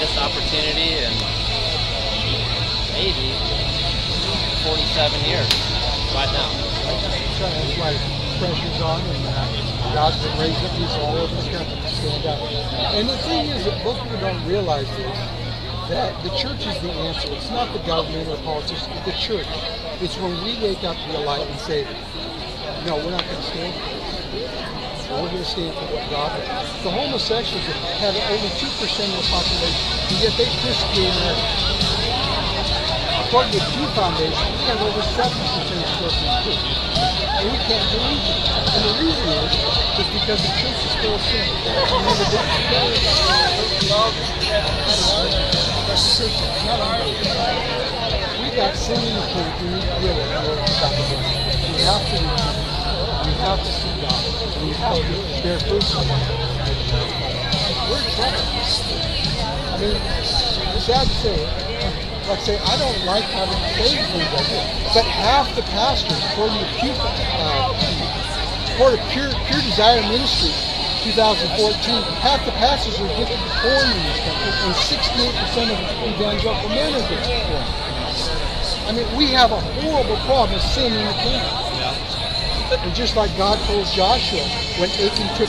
greatest opportunity in maybe 47 years right now. That's why pressure's on, and God's been raising up people all over this country to stand up. And the thing is that most people don't realize is that the church is the answer. It's not the government or politicians, it's the church. It's when we wake up to the light and say, no, we're not going to stand for this. We're going to stand for what God wants. The homosexuals have only 2% of the population, and yet they persecute Americans. According to the Pew Foundation, we have over 70% of churches, and we can't do anything. And the reason is because the church is full of sin. We got sin in the church. We need to deal with it in order to stop the sin. We have to repent. We have to seek God. We have to bear fruit. We're in trouble. I mean, it's sad to say, like I say, I don't like having to say things like this, but half the pastors, according to Pure Desire Ministry, 2014, half the pastors are addicted to porn in this country, and 68% of evangelical men are addicted to porn. I mean, we have a horrible problem of sin in the kingdom. And just like God told Joshua when Achan took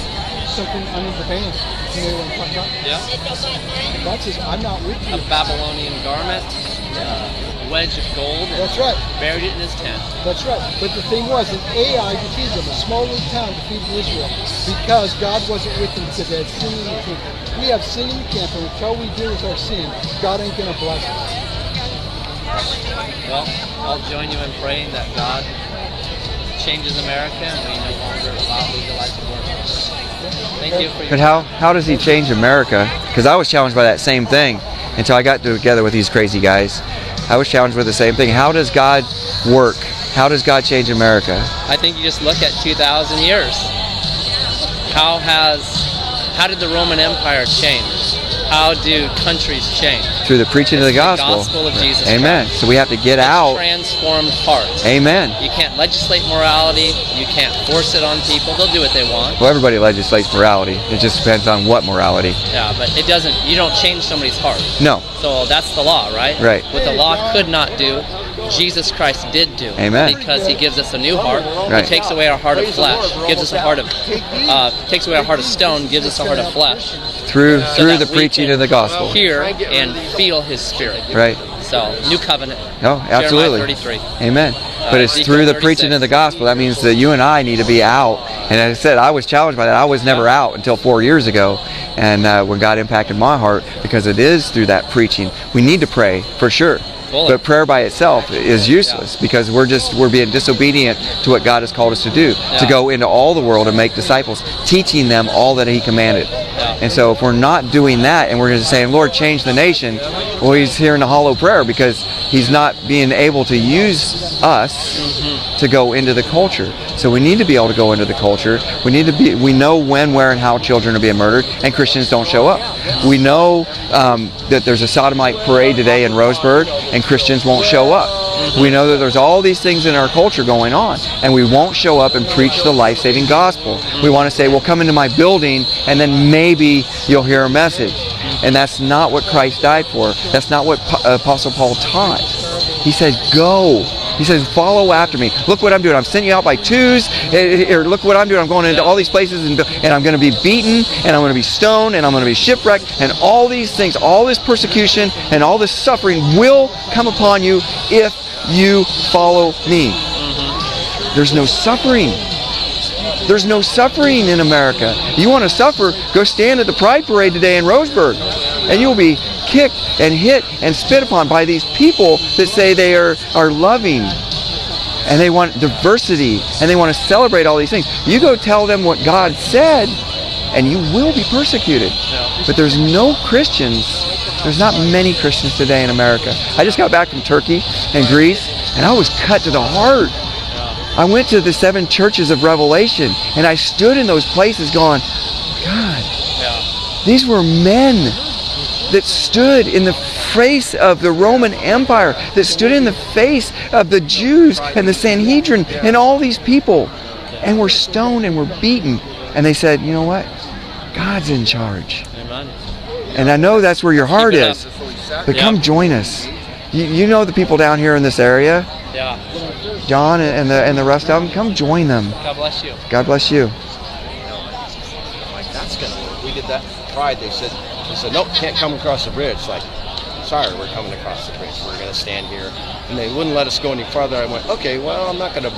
something under the band, you know what I'm talking about? Yeah. God says, I'm not with you. A Babylonian garment, a wedge of gold. That's right. Buried it in his tent. That's right. But the thing was, an Ai defeated them, a small little town defeated Israel, because God wasn't with them because they had sin in the camp. We have sin in the camp, and until we deal with our sin, God ain't going to bless us. Well, I'll join you in praying that God changes America and we no longer allow legalized abortion. Thank you for your But how does he change America? Because I was challenged by that same thing until I got together with these crazy guys. I was challenged with the same thing. How does God work? How does God change America? I think you just look at 2,000 years. How did the Roman Empire change? How do countries change? Through the preaching of the gospel. The gospel of Jesus Amen. Christ. So we have to get out. Transformed hearts. Amen. You can't legislate morality. You can't force it on people. They'll do what they want. Well, everybody legislates morality. It just depends on what morality. Yeah, but it doesn't. You don't change somebody's heart. No. So that's the law, right? Right. What the law could not do, Jesus Christ did do. Amen. Because he gives us a new heart. Right. He takes away our heart of flesh, gives us a heart of takes away our heart of stone, gives us a heart of flesh. Through the preaching of the gospel. Hear and feel his spirit. Right. So, new covenant. Oh, absolutely. Jeremiah 33. Amen. But it's through the preaching of the gospel. That means that you and I need to be out. And as I said, I was challenged by that. I was never out until 4 years ago. And when God impacted my heart, because it is through that preaching. We need to pray, for sure. But prayer by itself is useless because we're being disobedient to what God has called us to do, to go into all the world and make disciples, teaching them all that he commanded. And so if we're not doing that and we're just saying, Lord, change the nation, well, he's hearing a hollow prayer because he's not being able to use us to go into the culture. So we need to be able to go into the culture. We know when, where, and how children are being murdered, and Christians don't show up. We know that there's a sodomite parade today in Roseburg, and Christians won't show up. We know that there's all these things in our culture going on, and we won't show up and preach the life-saving gospel. We want to say, well, come into my building, and then maybe you'll hear a message. And that's not what Christ died for. That's not what Apostle Paul taught. He said, go. He says, follow after me. Look what I'm doing. I'm sending you out by twos. Or look what I'm doing. I'm going into all these places, and I'm going to be beaten, and I'm going to be stoned, and I'm going to be shipwrecked, and all these things, all this persecution, and all this suffering will come upon you if you follow me. There's no suffering. There's no suffering in America. You want to suffer, go stand at the Pride Parade today in Roseburg, and you'll be kicked and hit and spit upon by these people that say they are loving, and they want diversity, and they want to celebrate all these things. You go tell them what God said, and you will be persecuted. But there's no Christians. There's not many Christians today in America. I just got back from Turkey and Greece, and I was cut to the heart. I went to the 7 churches of Revelation, and I stood in those places going, God, these were men that stood in the face of the Roman Empire, that stood in the face of the Jews and the Sanhedrin and all these people, and were stoned and were beaten. And they said, you know what? God's in charge. Amen. And I know that's where your heart Keep it is. up. But Yeah. come join us. You know the people down here in this area, Yeah. John and the rest of them. Come join them. God bless you. God bless you. Like, that's gonna work. We did that in Pride. They said, nope, can't come across the bridge. Like, sorry, we're coming across the bridge. We're gonna stand here. And they wouldn't let us go any farther. I went, okay, well, I'm not gonna